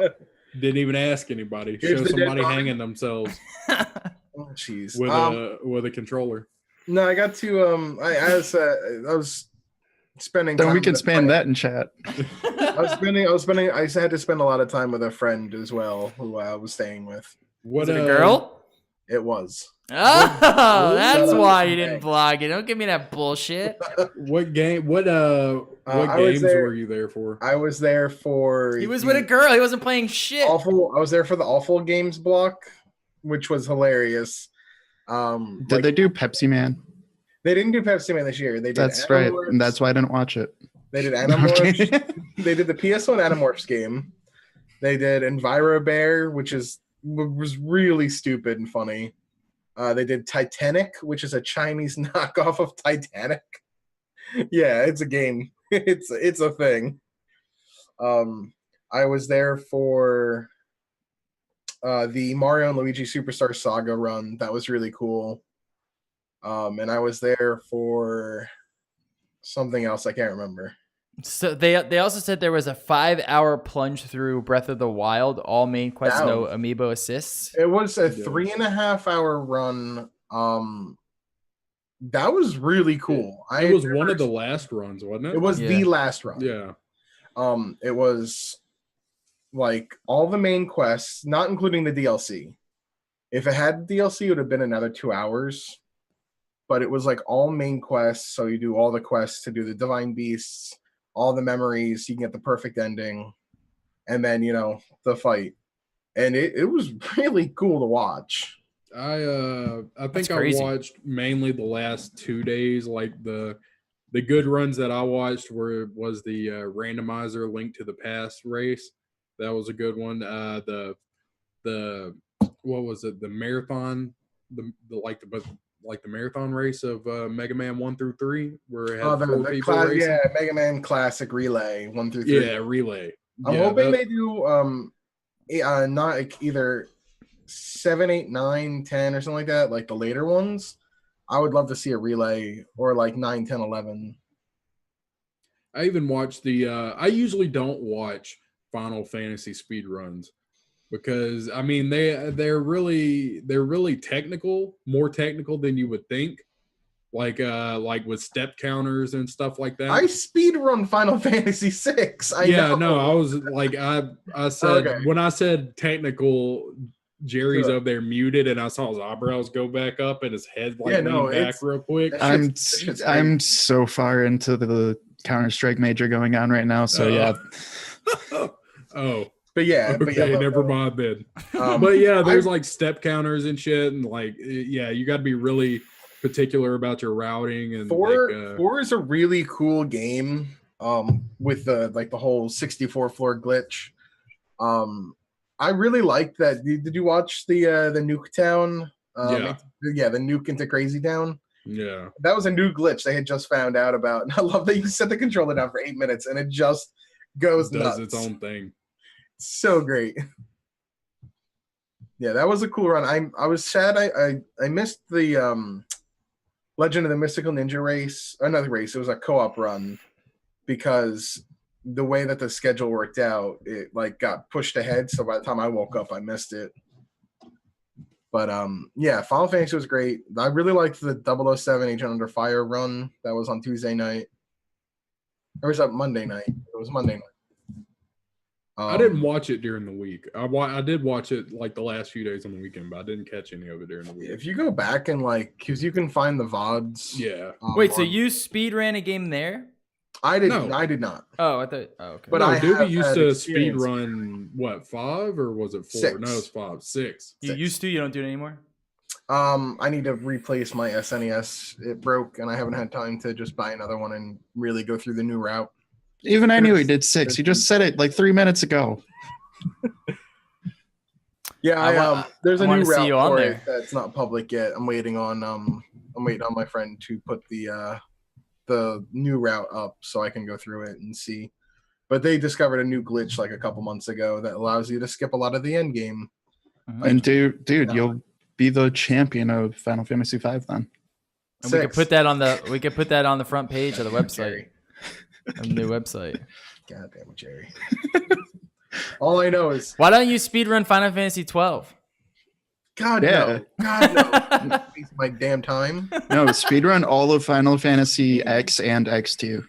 Didn't even ask anybody. Here's Show the somebody dead body. hanging themselves Oh jeez. with a controller. No, I got to I was spending Then time we can with a spam friend. that in chat. I had to spend a lot of time with a friend as well who I was staying with. What Was it a girl? It was. Oh, that's Shut up. why you didn't vlog it. Don't give me that bullshit. What game? What I was games there- were you there for? I was there for He was the with a girl. He wasn't playing shit. I was there for the Awful Games block, which was hilarious. Did they do Pepsi Man? They didn't do Pepsi Man this year. They did That's right. Animal And that's why I didn't watch it. They did Animorphs. Okay. They did the PS1 Animorphs game. They did EnviroBear, which was really stupid and funny. They did Titanic, which is a Chinese knockoff of Titanic. Yeah, it's a game. It's a thing. I was there for the Mario and Luigi Superstar Saga run. That was really cool. And I was there for something else I can't remember. So they also said there was a 5-hour plunge through Breath of the Wild, all main quests, no amiibo assists. It was a 3.5 hour run. That was really cool. It was one of the last runs, wasn't it? It was the last run. Yeah. It was like all the main quests, not including the DLC. If it had DLC, it would have been another 2 hours. But it was like all main quests. So you do all the quests to do the Divine Beasts, all the memories, you can get the perfect ending, and then, you know, the fight. And it was really cool to watch. I think That's I crazy. watched mainly the last 2 days. Like the good runs that I watched was the randomizer Link to the Past race. That was a good one. The what was it? The marathon, the marathon race of Mega Man 1 through 3, where it had 4 people racing. Yeah, Mega Man Classic Relay 1 through 3. Yeah, relay. I'm hoping they do not like either 7, 8, 9, 10 or something like that, like the later ones. I would love to see a relay, or like 9, 10, 11. I even watched I usually don't watch Final Fantasy speed runs because I mean they're really technical, more technical than you would think. Like with step counters and stuff like that. I speed run Final Fantasy 6. I was like I said Okay. When I said technical, Jerry's over there muted, and I saw his eyebrows go back up and his head lean back real quick. I'm so far into the Counter-Strike major going on right now, so yeah. Oh. But yeah, never mind then. But yeah, there's like step counters and shit, and like you got to be really particular about your routing. And 4 is a really cool game. With the whole 64 floor glitch. I really liked that. Did you watch the Nuke Town? The Nuke into Crazy Town. Yeah, that was a new glitch they had just found out about. And I love that you set the controller down for 8 minutes and it just goes nuts. Does its own thing. So great. Yeah, that was a cool run. I was sad I missed the Legend of the Mystical Ninja race. Another race. It was a co-op run because the way that the schedule worked out, it like got pushed ahead. So by the time I woke up, I missed it. But yeah, Final Fantasy was great. I really liked the 007 Agent Under Fire run that was on Tuesday night. Or was that Monday night? It was Monday night. I didn't watch it during the week. I did watch it like the last few days on the weekend, but I didn't catch any of it during the week. If you go back and because you can find the VODs. Yeah. Wait, so you speed ran a game there? I did not. Oh, I thought. Oh, okay. But Doobie used to speed run 5 or was it 4? 6. No, it's 5, 6. You used to. You don't do it anymore. I need to replace my SNES. It broke, and I haven't had time to just buy another one and really go through the new route. Even I knew he did 6. You just said it like 3 minutes ago. Yeah, there's a new route for there. it that's not public yet. I'm waiting on my friend to put the new route up so I can go through it and see. But they discovered a new glitch like a couple months ago that allows you to skip a lot of the end game. Mm-hmm. And dude, you'll be the champion of Final Fantasy V then. And we could put that on the front page of the website. A new website. God damn it, Jerry. All I know is why don't you speedrun Final Fantasy 12? God no. Waste my damn time. No, speedrun all of Final Fantasy X and X2. All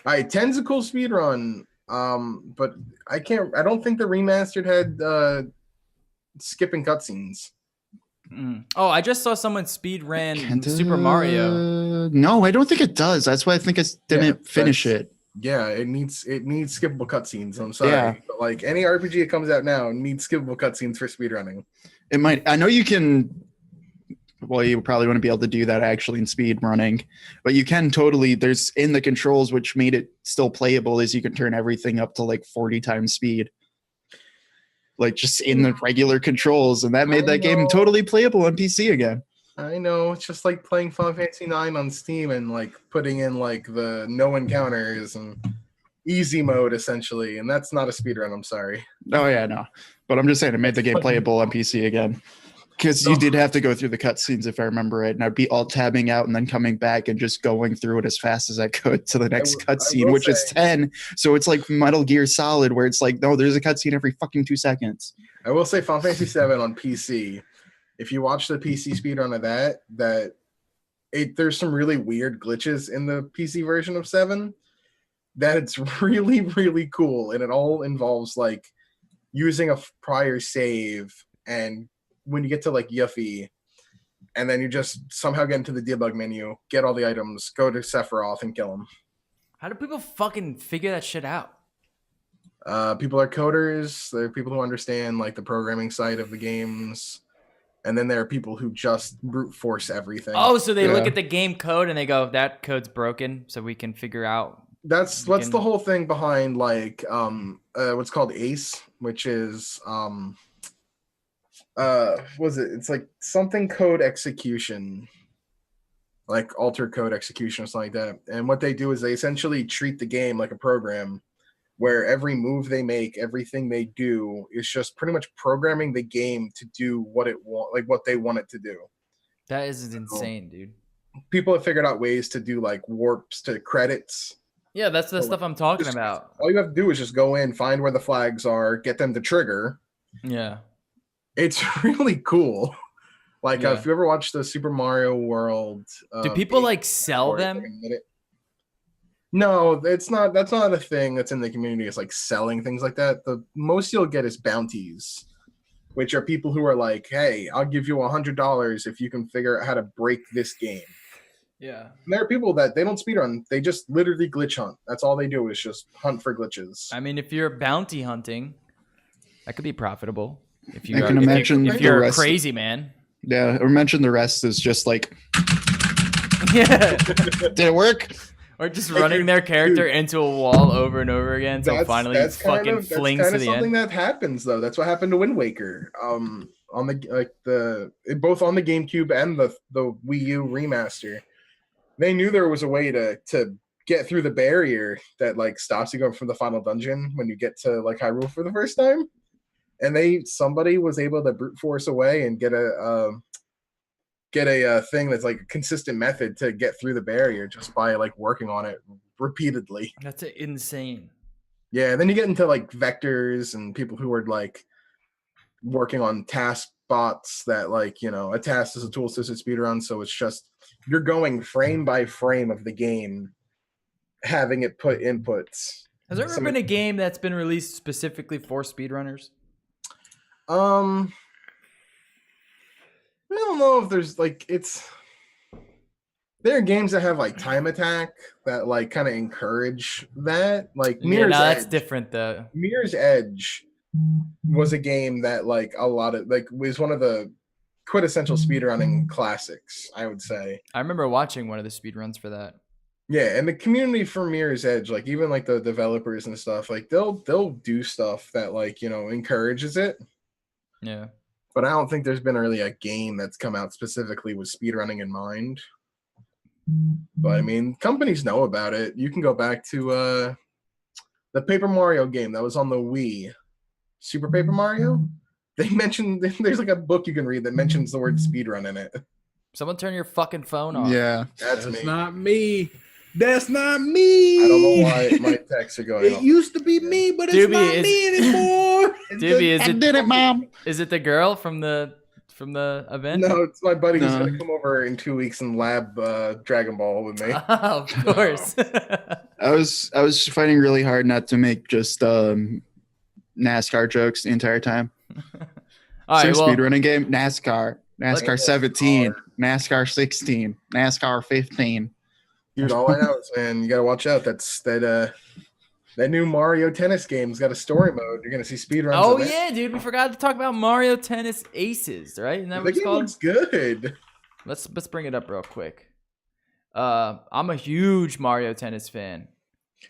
right, 10's a cool speedrun. But I don't think the remastered had skipping cutscenes. Oh, I just saw someone speedran Super Mario. No, I don't think it does. That's why I think I didn't finish it. Yeah, it needs skippable cutscenes. I'm sorry. Yeah. But like any RPG that comes out now needs skippable cutscenes for speedrunning. It might. I know you can Well, you probably wouldn't be able to do that actually in speed running, but you can totally. There's in the controls, which made it still playable, is you can turn everything up to like 40 times speed, like just in the regular controls, and that made that game totally playable on PC again. I know, it's just like playing Final Fantasy 9 on Steam and like putting in like the no encounters and easy mode essentially, and that's not a speedrun. I'm sorry. Oh yeah, no, but I'm just saying it made the game playable on PC again. Because you did have to go through the cutscenes, if I remember right, and I'd be alt tabbing out and then coming back and just going through it as fast as I could to the next cutscene, which is 10. So it's like Metal Gear Solid, where it's like, no, there's a cutscene every fucking 2 seconds. I will say Final Fantasy 7 on PC. If you watch the PC speedrun of there's some really weird glitches in the PC version of 7 that it's really, really cool, and it all involves like using a prior save, and when you get to like Yuffie, and then you just somehow get into the debug menu, get all the items, go to Sephiroth and kill him. How do people fucking figure that shit out? People are coders. There are people who understand like the programming side of the games, and then there are people who just brute force everything. Oh, so they look at the game code and they go, "That code's broken," so we can figure out. That's the whole thing behind like what's called ACE, which is was it? It's like something code execution, like alter code execution or something like that. And what they do is they essentially treat the game like a program, where every move they make, everything they do, is just pretty much programming the game to do what they want it to do. That is insane, dude. People have figured out ways to do like warps to credits. Yeah, that's the stuff I'm talking about. All you have to do is just go in, find where the flags are, get them to trigger. Yeah. It's really cool. Like if you ever watch the Super Mario World, do people like sell them? No, it's not. That's not a thing that's in the community. It's like selling things like that. The most you'll get is bounties, which are people who are like, "Hey, I'll give you $100 if you can figure out how to break this game." Yeah. And there are people that they don't speedrun. They just literally glitch hunt. That's all they do is just hunt for glitches. I mean, if you're bounty hunting, that could be profitable. If you can imagine if you're a crazy man. Yeah, or mention the rest is just like, yeah, did it work? Or just running their character into a wall over and over again until finally fucking flings to the end. That's something that happens though. That's what happened to Wind Waker. On both on the GameCube and the Wii U remaster, they knew there was a way to get through the barrier that like stops you going from the final dungeon when you get to like Hyrule for the first time. And somebody was able to brute force away and get a thing that's like a consistent method to get through the barrier just by like working on it repeatedly. That's insane. Yeah, and then you get into like vectors and people who are like working on task bots that like, a task is a tool assisted speedrun, so it's just you're going frame by frame of the game, having it put inputs. Has there ever been a game that's been released specifically for speedrunners? I don't know if there's like there are games that have like time attack that like kind of encourage that, like Mirror's Edge. That's different though. Mirror's Edge was a game that like a lot of like was one of the quintessential speedrunning classics, I would say. I remember watching one of the speedruns for that. Yeah, and the community for Mirror's Edge, like even like the developers and stuff, like they'll do stuff that like, encourages it. Yeah. But I don't think there's been really a game that's come out specifically with speedrunning in mind. But I mean, companies know about it. You can go back to the Paper Mario game that was on the Wii, Super Paper Mario. They mentioned there's like a book you can read that mentions the word speedrun in it. Someone turn your fucking phone off. Yeah, that's me. Not me. That's not me. I don't know why my texts are going It off. used to be me, but it's not me anymore. Doobie, is it the girl from the event? No, it's my buddy who's gonna come over in 2 weeks and lab Dragon Ball with me. Oh, of course. I was fighting really hard not to make just NASCAR jokes the entire time. All right, speedrunning game, NASCAR 17, NASCAR 16, NASCAR 15. Here's all I know is, man, you gotta watch out. That new Mario Tennis game's got a story mode. You're gonna see speedruns. Oh yeah, dude, we forgot to talk about Mario Tennis Aces, right? Isn't that what it's called? Looks good. Let's bring it up real quick. I'm a huge Mario Tennis fan.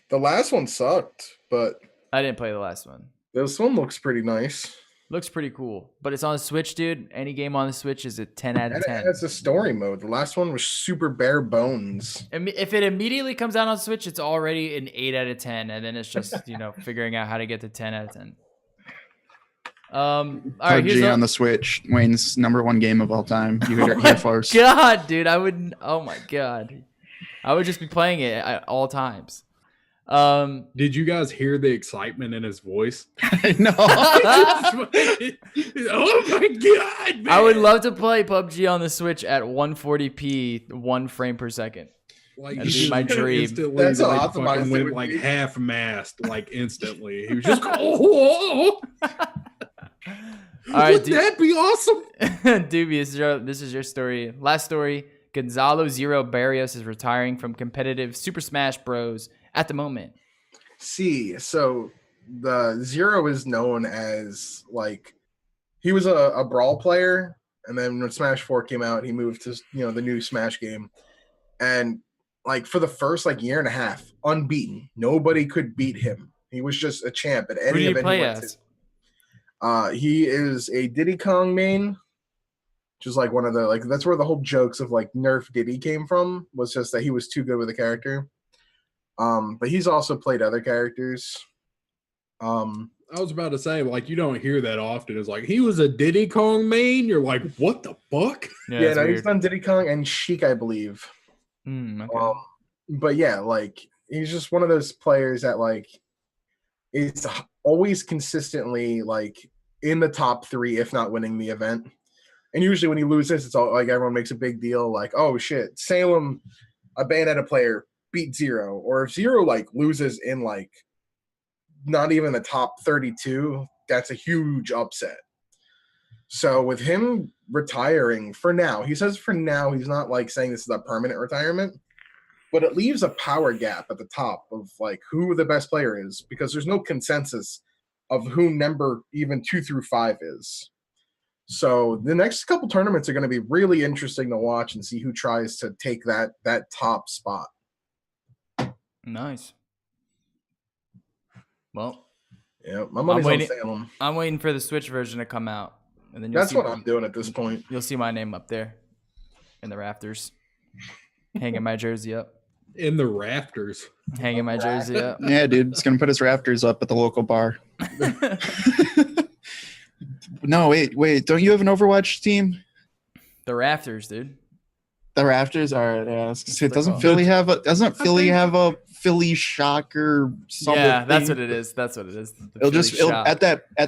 The last one sucked, but I didn't play the last one. this one looks pretty nice. Looks pretty cool, but it's on the Switch, dude. Any game on the Switch is a 10 out of And 10. it has a story mode. The last one was super bare bones. If it immediately comes out on Switch, it's already an 8 out of 10, and then it's just figuring out how to get to 10 out of 10. All right, PUBG on the Switch, Wayne's #1 game of all time. You heard it here first. God, dude, I wouldn't. Oh my God, I would just be playing it at all times. Did you guys hear the excitement in his voice? No. Oh my god, man. I would love to play PUBG on the Switch at 140p, 1 frame per second. Like That'd he be my just dream. Instantly, That's how like, optimized fucking it went would like be. half mast, like instantly. He was just oh, All right, would that be awesome? Doobie, this is your story. Last story: Gonzalo Zero Barrios is retiring from competitive Super Smash Bros. At the moment. See, so the Zero is known as like he was a brawl player, and then when Smash 4 came out, he moved to the new Smash game, and like for the first like year and a half, unbeaten, nobody could beat him. He was just a champ at Who any do you event play he went as? to. He is a Diddy Kong main, just like one of the that's where the whole jokes of like Nerf Diddy came from, was just that he was too good with the character. But he's also played other characters. I was about to say, like, you don't hear that often. It's like he was a Diddy Kong main. You're like, what the fuck? Yeah, Yeah, that's no, weird. he's done Diddy Kong and Sheik, I believe. Okay. But yeah, like he's just one of those players that like is always consistently like in the top 3, if not winning the event. And usually when he loses, it's all like everyone makes a big deal, like, oh shit, Salem, a Bayonetta player, beat Zero. Or if Zero like loses in like not even the top 32, that's a huge upset. So with him retiring for now, he says for now, he's not like saying this is a permanent retirement, but it leaves a power gap at the top of like who the best player is, because there's no consensus of who number even 2 through 5 is. So the next couple tournaments are going to be really interesting to watch and see who tries to take that top spot. Nice. Well, Yeah, my money's on waiting- Salem. I'm waiting for the Switch version to come out, and then That's what I'm doing at this point. You'll see my name up there in the rafters, hanging my jersey up, In the rafters. hanging my jersey up. Yeah, dude, it's gonna put his rafters up at the local bar. No, wait, don't you have an Overwatch team? The rafters, dude. The rafters are. Yeah, I was gonna say, That's what doesn't they're Philly have a? Doesn't I Philly think- have a Philly Shocker? Yeah, that's what it is. That's what it is. The Philly shop. At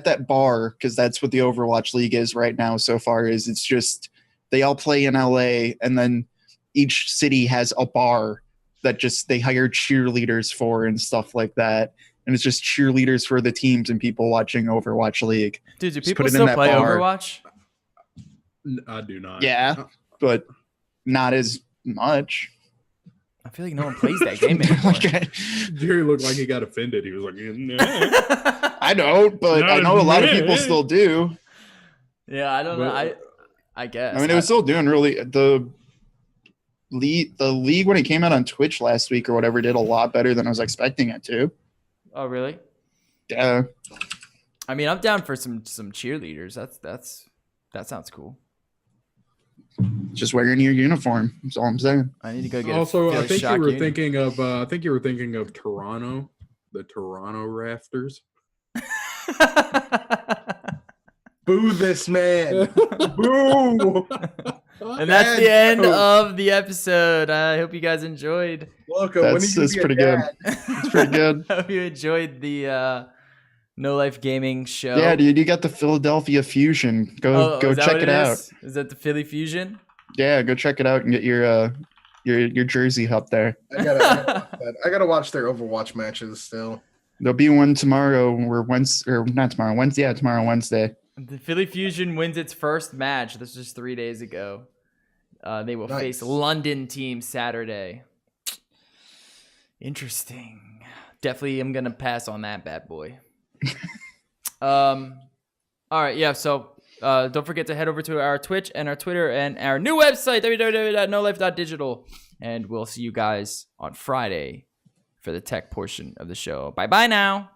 that bar, because that's what the Overwatch League is right now. So far, is it's just they all play in LA, and then each city has a bar that just they hire cheerleaders for and stuff like that. And it's just cheerleaders for the teams and people watching Overwatch League. Dude, do just people put it in still that play bar. Overwatch? I do not. Yeah, but not as much. I feel like no one plays that game anymore. Like, Jerry looked like he got offended. He was like, no. I don't, but I know a lot of people still do. Yeah, I don't know. I guess. I mean, it was still doing really the league when it came out on Twitch last week or whatever did a lot better than I was expecting it to. Oh, really? Yeah, I mean, I'm down for some cheerleaders. That sounds cool. just wearing your uniform. That's all I'm saying. I need to go get. Also, a I think shock you were uni. thinking of. I think you were thinking of Toronto, the Toronto Rafters. Boo this man. Boo. And that's the end of the episode. I hope you guys enjoyed. Look, when are you That's gonna be a pretty good. dad? It's pretty good. I hope you enjoyed the No Life Gaming show. Yeah, dude, you got the Philadelphia Fusion. Go is that check what it out. Is that the Philly Fusion? Yeah, go check it out and get your jersey up there. I gotta watch their Overwatch matches still. There'll be one tomorrow or Wednesday, or not tomorrow, Wednesday. Yeah, tomorrow, Wednesday. The Philly Fusion wins its first match. This was just 3 days ago. They will face Nice. London team Saturday. Interesting. Definitely I'm gonna pass on that bad boy. All right, yeah, so Don't forget to head over to our Twitch and our Twitter and our new website, www.nolife.digital. And we'll see you guys on Friday for the tech portion of the show. Bye-bye now.